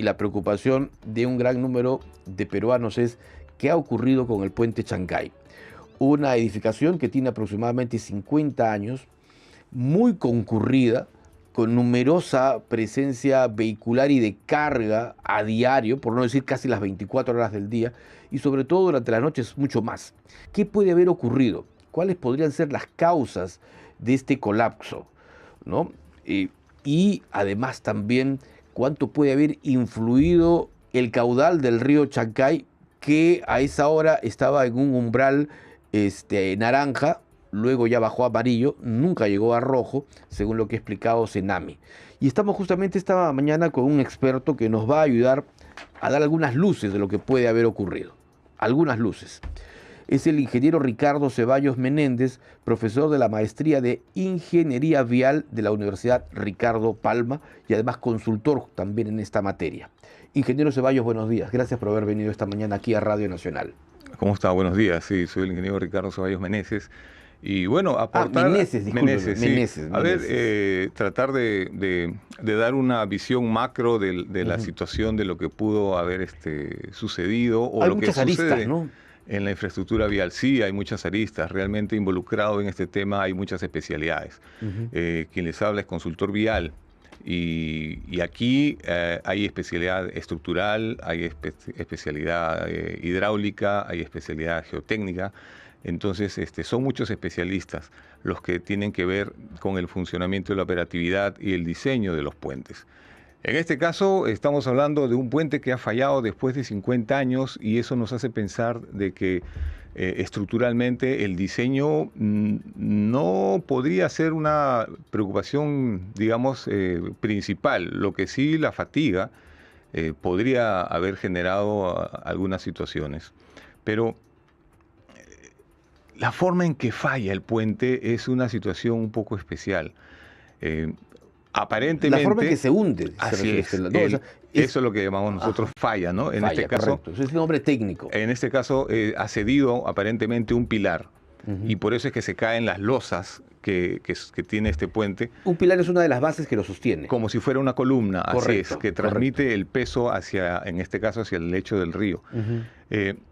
y la preocupación de un gran número de peruanos es qué ha ocurrido con el puente Chancay. Una edificación que tiene aproximadamente 50 años, muy concurrida, con numerosa presencia vehicular y de carga a diario, por no decir casi las 24 horas del día, y sobre todo durante las noches mucho más. ¿Qué puede haber ocurrido? ¿Cuáles podrían ser las causas de este colapso? ¿No? Y además también, ¿cuánto puede haber influido el caudal del río Chancay, que a esa hora estaba en un umbral naranja, luego ya bajó a amarillo, nunca llegó a rojo, según lo que ha explicado Senami? Y estamos justamente esta mañana con un experto que nos va a ayudar a dar algunas luces de lo que puede haber ocurrido. Algunas luces. Es el ingeniero Ricardo Ceballos Menéndez, profesor de la Maestría de Ingeniería Vial de la Universidad Ricardo Palma y además consultor también en esta materia. Ingeniero Ceballos, buenos días. Gracias por haber venido esta mañana aquí a Radio Nacional. ¿Cómo está? Buenos días. Sí, soy el ingeniero Ricardo Ceballos Meneses. Y bueno, aportar... Meneses, discúlpeme. Meneses, sí. A ver, tratar de dar una visión macro de la situación, de lo que pudo haber sucedido o Hay lo que muchas aristas, sucede, ¿no?, en la infraestructura vial. Sí, hay muchas aristas. Realmente involucrado en este tema hay muchas especialidades. Quien les habla es consultor vial. Y aquí hay especialidad estructural, hay especialidad hidráulica, hay especialidad geotécnica. Entonces, son muchos especialistas los que tienen que ver con el funcionamiento de la operatividad y el diseño de los puentes. En este caso, estamos hablando de un puente que ha fallado después de 50 años y eso nos hace pensar de que estructuralmente el diseño no podría ser una preocupación, digamos, principal. Lo que sí, la fatiga podría haber generado algunas situaciones. Pero la forma en que falla el puente es una situación un poco especial. Aparentemente... La forma en que se hunde. Así es. Eso es lo que llamamos nosotros falla, ¿no? En este caso, correcto. Eso es un nombre técnico. En este caso ha cedido aparentemente un pilar. Y por eso es que se caen las losas que tiene este puente. Un pilar es una de las bases que lo sostiene. Como si fuera una columna, correcto, así es, que transmite el peso hacia, en este caso, hacia el lecho del río.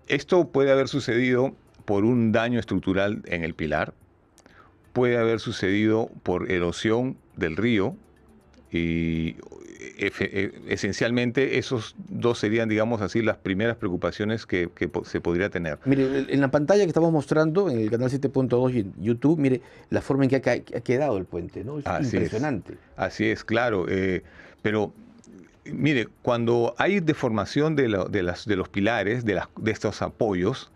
Esto puede haber sucedido por un daño estructural en el pilar, puede haber sucedido por erosión del río, y esencialmente esos dos serían, digamos así, las primeras preocupaciones que se podría tener. Mire, en la pantalla que estamos mostrando, en el canal 7.2 y en YouTube, mire la forma en que ha quedado el puente, ¿no? Es impresionante. Así es, claro. Pero mire, cuando hay deformación de los pilares, de estos apoyos,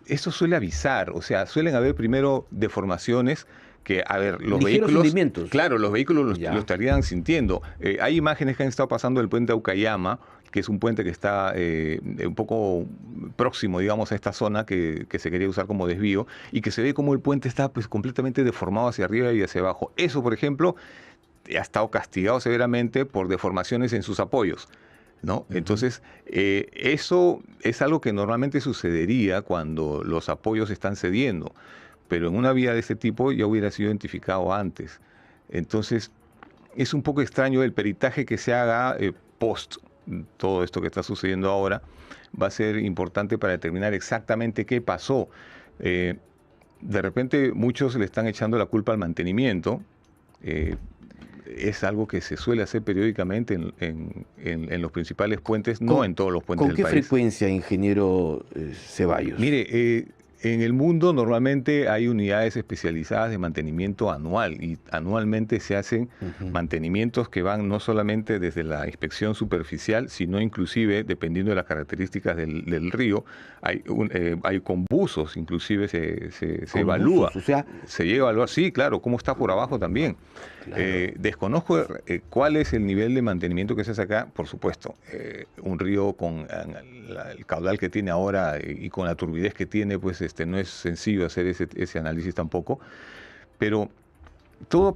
eso suele avisar. O sea, suelen haber primero deformaciones que, a ver, los vehículos... Claro, los vehículos lo estarían sintiendo. Hay imágenes que han estado pasando del puente Aucayama, que es un puente que está un poco próximo, digamos, a esta zona que se quería usar como desvío, y que se ve como el puente está pues completamente deformado hacia arriba y hacia abajo. Eso, por ejemplo, ha estado castigado severamente por deformaciones en sus apoyos, ¿no? Entonces, eso es algo que normalmente sucedería cuando los apoyos están cediendo, pero en una vía de este tipo ya hubiera sido identificado antes. Entonces, es un poco extraño el peritaje que se haga post todo esto que está sucediendo ahora. Va a ser importante para determinar exactamente qué pasó. De repente, muchos le están echando la culpa al mantenimiento. Es algo que se suele hacer periódicamente en los principales puentes, no en todos los puentes del país. ¿Con qué frecuencia, ingeniero Ceballos? Mire, en el mundo normalmente hay unidades especializadas de mantenimiento anual y anualmente se hacen mantenimientos que van no solamente desde la inspección superficial, sino inclusive, dependiendo de las características del río, hay con buzos, inclusive se evalúa. Buzos, o sea, se llega a evaluar, sí, claro, cómo está por abajo también. Claro. Desconozco cuál es el nivel de mantenimiento que se hace acá, por supuesto. Un río con el caudal que tiene ahora y con la turbidez que tiene, pues no es sencillo hacer ese análisis tampoco. Pero todo,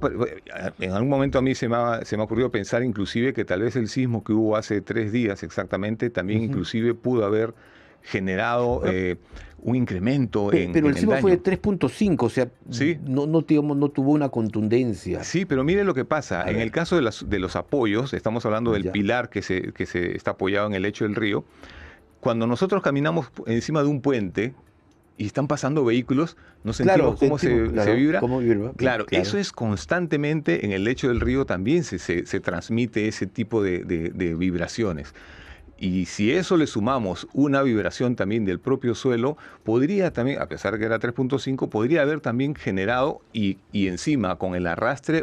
en algún momento a mí se me ha ocurrido pensar inclusive que tal vez el sismo que hubo hace 3 días exactamente también inclusive pudo haber generado un incremento en Pero el el sismo daño. fue de 3.5, o sea, Sí. digamos, no tuvo una contundencia. Sí, pero mire lo que pasa. A En ver. el caso de los apoyos, estamos hablando del Ya. pilar que se está apoyado en el lecho del río. Cuando nosotros caminamos encima de un puente y están pasando vehículos, nos sentimos cómo se vibra. Cómo vibra. Claro, eso es constantemente en el lecho del río también se transmite ese tipo de vibraciones. Y si eso le sumamos una vibración también del propio suelo, podría también, a pesar de que era 3.5, podría haber también generado y encima con el arrastre,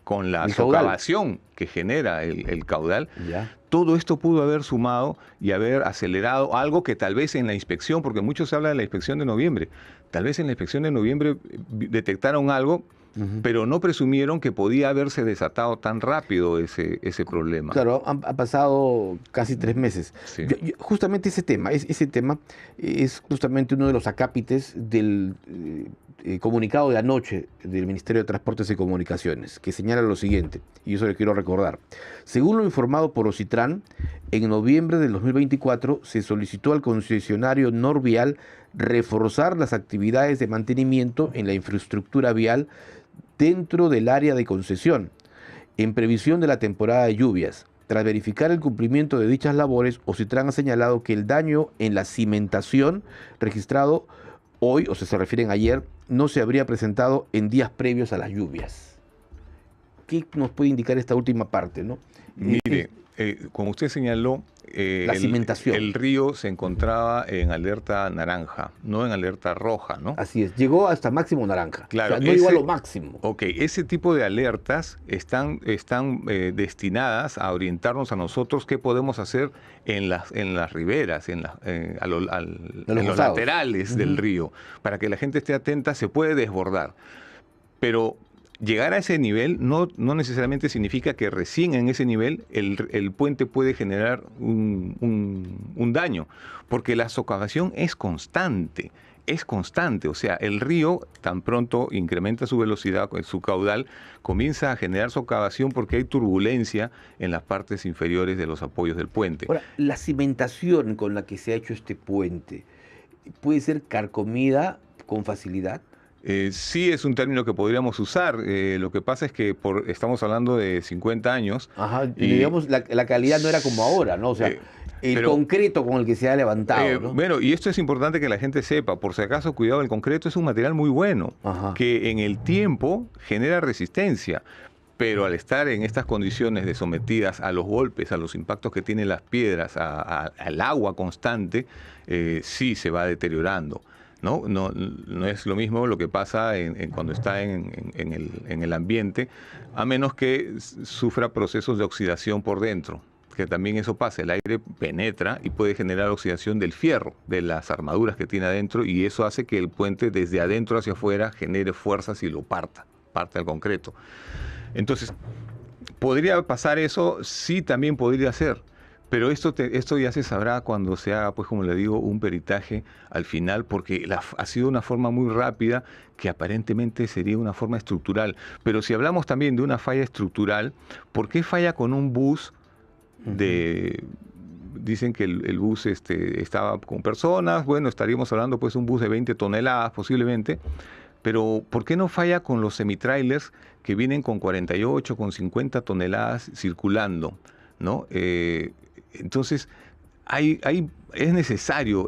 con la El caudal. socavación que genera el caudal, Ya. todo esto pudo haber sumado y haber acelerado algo que tal vez en la inspección, porque mucho se habla de la inspección de noviembre, tal vez en la inspección de noviembre detectaron algo, pero no presumieron que podía haberse desatado tan rápido ese problema. Claro, ha pasado casi 3 meses. Sí. Justamente ese tema es justamente uno de los acápites del comunicado de anoche del Ministerio de Transportes y Comunicaciones, que señala lo siguiente, y eso le quiero recordar. Según lo informado por Ocitran, en noviembre del 2024 se solicitó al concesionario Norvial reforzar las actividades de mantenimiento en la infraestructura vial dentro del área de concesión, en previsión de la temporada de lluvias. Tras verificar el cumplimiento de dichas labores, Ocitran ha señalado que el daño en la cimentación registrado hoy, o sea, se refieren ayer, no se habría presentado en días previos a las lluvias. ¿Qué nos puede indicar esta última parte, no? Mire, como usted señaló, la cimentación. el río se encontraba en alerta naranja, no en alerta roja, ¿no? Así es, llegó hasta máximo naranja. Claro, o sea, no llegó a lo máximo. Ok, ese tipo de alertas están destinadas a orientarnos a nosotros qué podemos hacer en las riberas, en los laterales del río, para que la gente esté atenta. Se puede desbordar, pero llegar a ese nivel no necesariamente significa que recién en ese nivel el puente puede generar un daño, porque la socavación es constante, o sea, el río tan pronto incrementa su velocidad, su caudal, comienza a generar socavación porque hay turbulencia en las partes inferiores de los apoyos del puente. Ahora, la cimentación con la que se ha hecho este puente, ¿puede ser carcomida con facilidad? Sí, es un término que podríamos usar. Lo que pasa es que estamos hablando de 50 años. Ajá, y digamos, la calidad no era como ahora, ¿no? O sea, el concreto con el que se ha levantado, ¿no? Bueno, y esto es importante que la gente sepa, por si acaso, cuidado, el concreto es un material muy bueno, que en el tiempo genera resistencia. Pero al estar en estas condiciones de sometidas a los golpes, a los impactos que tienen las piedras, al agua constante, sí se va deteriorando. No es lo mismo lo que pasa cuando está en el ambiente, a menos que sufra procesos de oxidación por dentro, que también eso pasa. El aire penetra y puede generar oxidación del fierro, de las armaduras que tiene adentro, y eso hace que el puente desde adentro hacia afuera genere fuerzas y lo parte al concreto. Entonces, ¿podría pasar eso? Sí, también podría ser. Pero esto ya se sabrá cuando se haga, pues como le digo, un peritaje al final, porque ha sido una forma muy rápida que aparentemente sería una forma estructural. Pero si hablamos también de una falla estructural, ¿por qué falla con un bus Dicen que el bus estaba con personas? Bueno, estaríamos hablando pues de un bus de 20 toneladas posiblemente. Pero ¿por qué no falla con los semitrailers que vienen con 48, con 50 toneladas circulando, ¿no? Entonces, es necesario,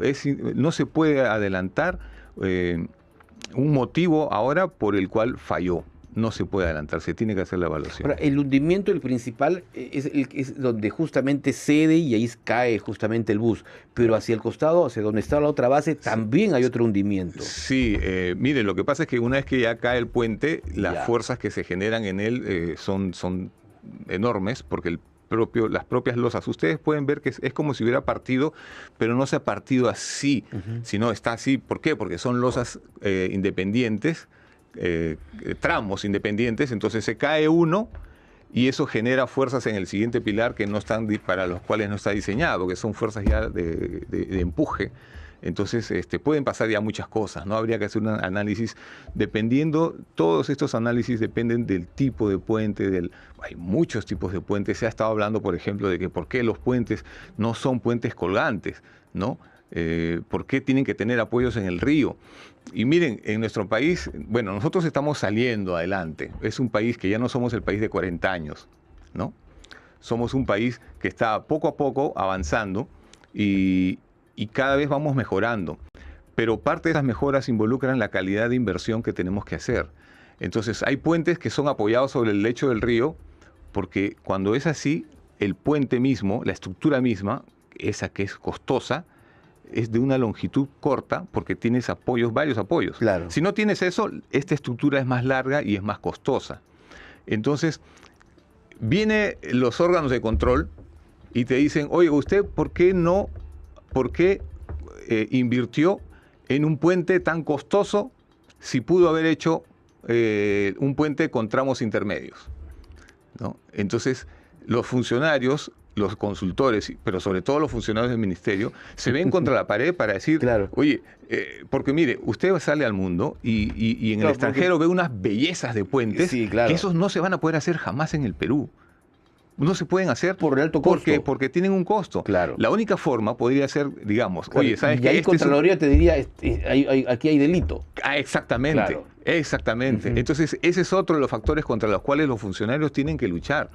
no se puede adelantar un motivo ahora por el cual falló. No se puede adelantar, se tiene que hacer la evaluación. Ahora, el hundimiento, el principal, es donde justamente cede y ahí cae justamente el bus. Pero hacia el costado, hacia donde está la otra base, también hay otro hundimiento. Sí, mire, lo que pasa es que una vez que ya cae el puente, las fuerzas que se generan en él son enormes, porque las propias losas, ustedes pueden ver que es como si hubiera partido, pero no se ha partido así, sino está así. ¿Por qué? Porque son losas independientes, tramos independientes, entonces se cae uno y eso genera fuerzas en el siguiente pilar que no están para los cuales no está diseñado, que son fuerzas ya de empuje. Entonces pueden pasar ya muchas cosas, ¿no? Habría que hacer un análisis dependiendo, todos estos análisis dependen del tipo de puente, hay muchos tipos de puentes. Se ha estado hablando, por ejemplo, de que por qué los puentes no son puentes colgantes, ¿no? ¿Por qué tienen que tener apoyos en el río? Y miren, en nuestro país, bueno, nosotros estamos saliendo adelante. Es un país que ya no somos el país de 40 años, ¿no? Somos un país que está poco a poco avanzando y cada vez vamos mejorando. Pero parte de esas mejoras involucran la calidad de inversión que tenemos que hacer. Entonces, hay puentes que son apoyados sobre el lecho del río, porque cuando es así, el puente mismo, la estructura misma, esa que es costosa, es de una longitud corta porque tienes apoyos, varios apoyos. Claro. Si no tienes eso, esta estructura es más larga y es más costosa. Entonces, vienen los órganos de control y te dicen, oye, ¿usted por qué invirtió en un puente tan costoso si pudo haber hecho un puente con tramos intermedios? ¿No? Entonces, los funcionarios, los consultores, pero sobre todo los funcionarios del ministerio, se ven contra la pared para decir, claro, oye, porque mire, usted sale al mundo y en el extranjero ve unas bellezas de puentes, sí, claro, que esos no se van a poder hacer jamás en el Perú. No se pueden hacer por el alto costo. Porque tienen un costo. Claro. La única forma podría ser, digamos, claro, oye, ¿sabes qué? Y ahí Contraloría te diría, aquí hay delito. Ah, exactamente, claro. Exactamente. Entonces, ese es otro de los factores contra los cuales los funcionarios tienen que luchar.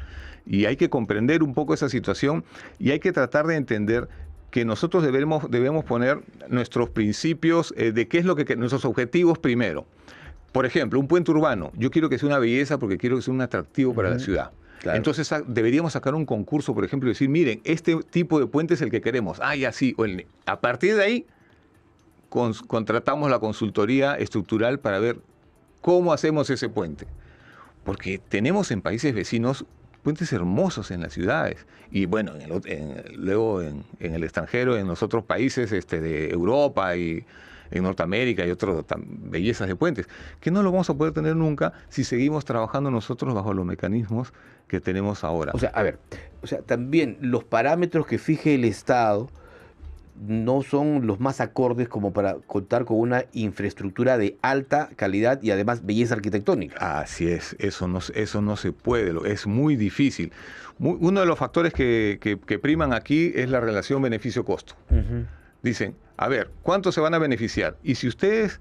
Y hay que comprender un poco esa situación y hay que tratar de entender que nosotros debemos poner nuestros principios de qué es lo que nuestros objetivos primero. Por ejemplo, un puente urbano. Yo quiero que sea una belleza porque quiero que sea un atractivo para la ciudad. Claro. Entonces deberíamos sacar un concurso, por ejemplo, y decir, miren, este tipo de puente es el que queremos. Ah, ya sí. A partir de ahí, contratamos la consultoría estructural para ver cómo hacemos ese puente. Porque tenemos en países vecinos puentes hermosos en las ciudades. Y bueno, luego en el extranjero, en los otros países de Europa y en Norteamérica y otras bellezas de puentes, que no lo vamos a poder tener nunca si seguimos trabajando nosotros bajo los mecanismos que tenemos ahora. O sea, a ver, también los parámetros que fije el Estado no son los más acordes como para contar con una infraestructura de alta calidad y además belleza arquitectónica. Así es, eso no se puede, es muy difícil. Uno de los factores que priman aquí es la relación beneficio-costo. Dicen, a ver, ¿cuántos se van a beneficiar? Y si ustedes,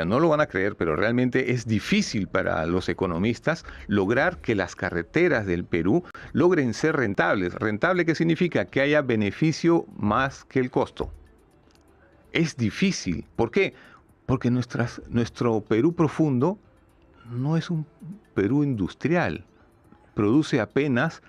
no lo van a creer, pero realmente es difícil para los economistas lograr que las carreteras del Perú logren ser rentables. ¿Rentable qué significa? Que haya beneficio más que el costo. Es difícil. ¿Por qué? Porque nuestro Perú profundo no es un Perú industrial. Produce apenas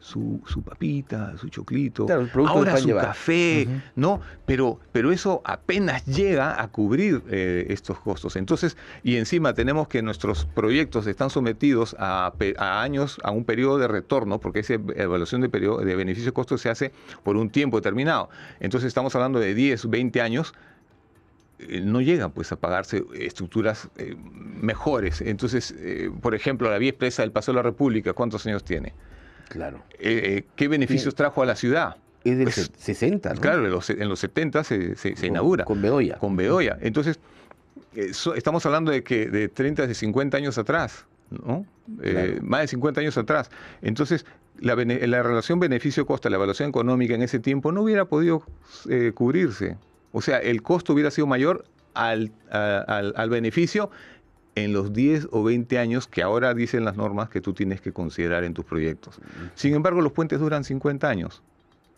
su papita, su choclito, claro, ahora su café, ¿no? Pero eso apenas llega a cubrir estos costos. Entonces, y encima tenemos que nuestros proyectos están sometidos a años, a un periodo de retorno, porque esa evaluación de beneficio-costo se hace por un tiempo determinado. Entonces estamos hablando de 10, 20 años, no llegan pues a pagarse estructuras mejores. Entonces, por ejemplo, la vía expresa del Paseo de la República, ¿cuántos años tiene? Claro. ¿Qué beneficios trajo a la ciudad? Es del 60, ¿no? Claro, en los 70 se inaugura. Con Bedoya. Con Bedoya. Entonces, estamos hablando de 30, de 50 años atrás, ¿no? Claro. Más de 50 años atrás. Entonces, la relación beneficio-costo, la evaluación económica en ese tiempo no hubiera podido cubrirse. O sea, el costo hubiera sido mayor al beneficio en los 10 o 20 años que ahora dicen las normas que tú tienes que considerar en tus proyectos. Sin embargo, los puentes duran 50 años.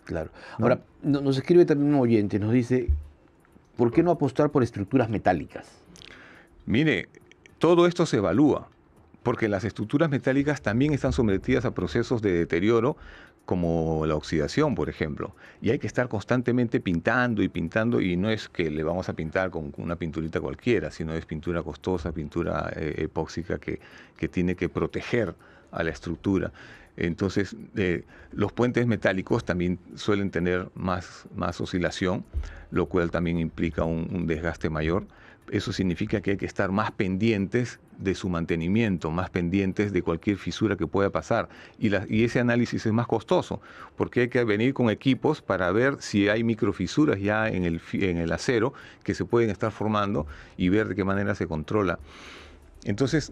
Claro. ¿No? Ahora, nos escribe también un oyente, nos dice, ¿por qué no apostar por estructuras metálicas? Mire, todo esto se evalúa, porque las estructuras metálicas también están sometidas a procesos de deterioro, como la oxidación, por ejemplo. Y hay que estar constantemente pintando, y no es que le vamos a pintar con una pinturita cualquiera, sino es pintura costosa, pintura epóxica que tiene que proteger a la estructura. Entonces, los puentes metálicos también suelen tener más oscilación, lo cual también implica un desgaste mayor. Eso significa que hay que estar más pendientes de su mantenimiento, más pendientes de cualquier fisura que pueda pasar. Y ese análisis es más costoso, porque hay que venir con equipos para ver si hay microfisuras ya en el acero que se pueden estar formando y ver de qué manera se controla. Entonces,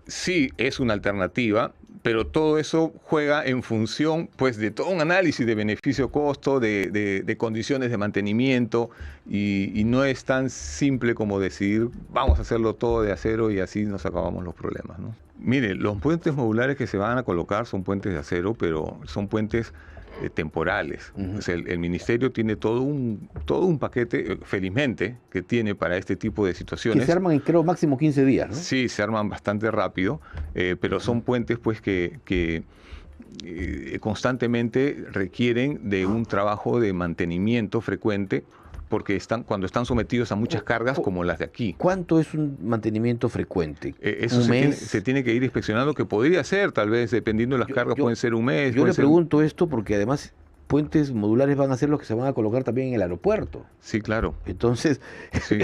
Sí, es una alternativa, pero todo eso juega en función, pues, de todo un análisis de beneficio-costo, de condiciones de mantenimiento, y no es tan simple como decidir, vamos a hacerlo todo de acero y así nos acabamos los problemas, ¿no? Mire, los puentes modulares que se van a colocar son puentes de acero, pero son puentes temporales. O sea, el ministerio tiene todo un paquete, felizmente, que tiene para este tipo de situaciones. Que se arman en, creo, máximo 15 días, ¿no? Sí, se arman bastante rápido, pero son puentes pues que constantemente requieren de un trabajo de mantenimiento frecuente, porque cuando están sometidos a muchas cargas como las de aquí. ¿Cuánto es un mantenimiento frecuente? Eso se tiene que ir inspeccionando, que podría ser, tal vez, dependiendo de las cargas, pueden ser un mes. Yo le pregunto esto porque además puentes modulares van a ser los que se van a colocar también en el aeropuerto. Sí, claro. Entonces, sí.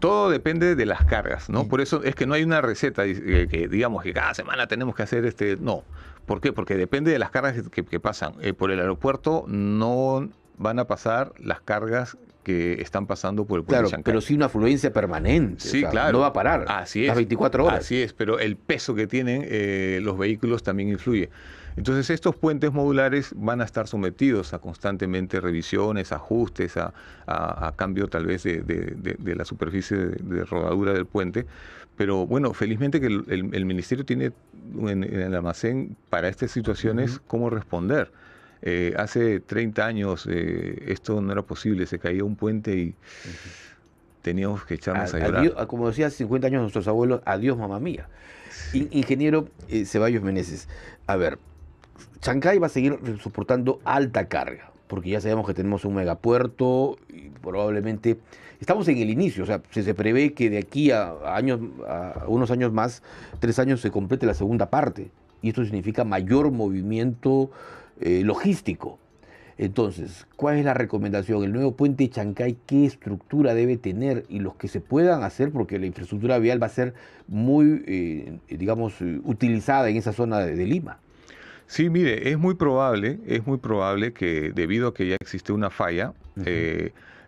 Todo depende de las cargas, ¿no? Por eso es que no hay una receta que digamos que cada semana tenemos que hacer no. ¿Por qué? Porque depende de las cargas que pasan. Por el aeropuerto no van a pasar las cargas que están pasando por el puente Chancay. Pero sí una afluencia permanente. Sí, o sea, claro. No va a parar. Así es. Las 24 horas. Así es, pero el peso que tienen los vehículos también influye. Entonces estos puentes modulares van a estar sometidos a constantemente revisiones, ajustes, a cambio tal vez de la superficie de rodadura del puente. Pero bueno, felizmente que el ministerio tiene en el almacén para estas situaciones cómo responder. Hace 30 años esto no era posible, se caía un puente y teníamos que echarnos a llorar. Adiós, como decía hace 50 años nuestros abuelos, adiós mamá mía. Sí. Ingeniero Ceballos Meneses, a ver, Chancay va a seguir soportando alta carga, porque ya sabemos que tenemos un megapuerto y probablemente estamos en el inicio, o sea, se prevé que de aquí a unos años más, 3 años, se complete la segunda parte, y esto significa mayor movimiento logístico. Entonces, ¿cuál es la recomendación? El nuevo puente Chancay, ¿qué estructura debe tener? Y los que se puedan hacer, porque la infraestructura vial va a ser muy, digamos, utilizada en esa zona de Lima. Sí, mire, es muy probable que debido a que ya existe una falla,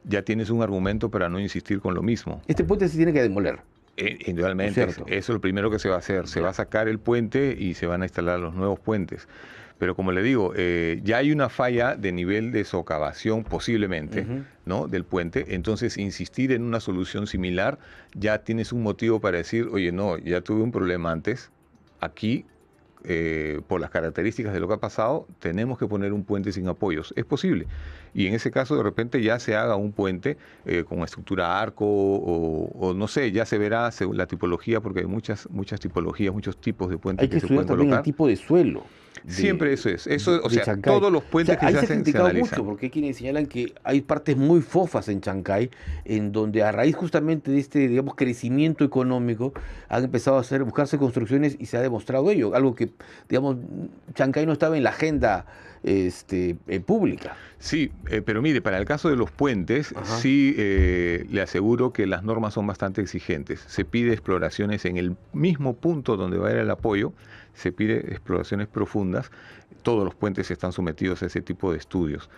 ya tienes un argumento para no insistir con lo mismo. Este puente se tiene que demoler. Indudablemente, eso es lo primero que se va a hacer. Se va a sacar el puente y se van a instalar los nuevos puentes. Pero como le digo, ya hay una falla de nivel de socavación posiblemente, ¿no?, del puente. Entonces, insistir en una solución similar, ya tienes un motivo para decir, oye, no, ya tuve un problema antes. Aquí, por las características de lo que ha pasado, tenemos que poner un puente sin apoyos. Es posible. Y en ese caso, de repente, ya se haga un puente con estructura arco o no sé, ya se verá según la tipología, porque hay muchas tipologías, muchos tipos de puentes que se pueden colocar. Hay que estudiar también el tipo de suelo. Siempre eso es. Eso, o sea, Chancay. Todos los puentes que se hacen se analizan. Se ha criticado mucho, porque hay quienes señalan que hay partes muy fofas en Chancay, en donde a raíz justamente de este, digamos, crecimiento económico, han empezado a buscarse construcciones y se ha demostrado ello. Algo que, digamos, Chancay no estaba en la agenda pública. Sí, pero mire, para el caso de los puentes, sí le aseguro que las normas son bastante exigentes. Se pide exploraciones en el mismo punto donde va a ir el apoyo, se pide exploraciones profundas. Todos los puentes están sometidos a ese tipo de estudios.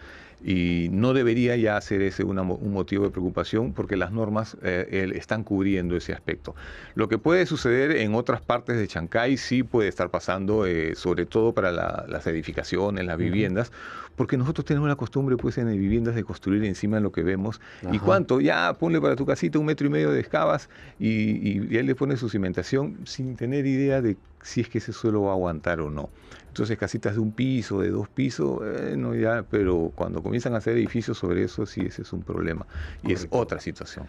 Y no debería ya ser ese un motivo de preocupación, porque las normas están cubriendo ese aspecto. Lo que puede suceder en otras partes de Chancay sí puede estar pasando, sobre todo para las edificaciones, las viviendas, porque nosotros tenemos la costumbre, pues, en las viviendas de construir encima de lo que vemos. ¿Y cuánto? Ya ponle para tu casita 1,5 metros de excavas y él le pone su cimentación sin tener idea de si es que ese suelo va a aguantar o no. Entonces, casitas de 1 piso, de 2 pisos, no ya, pero cuando comienzan a hacer edificios sobre eso, sí, ese es un problema. Y es otra situación.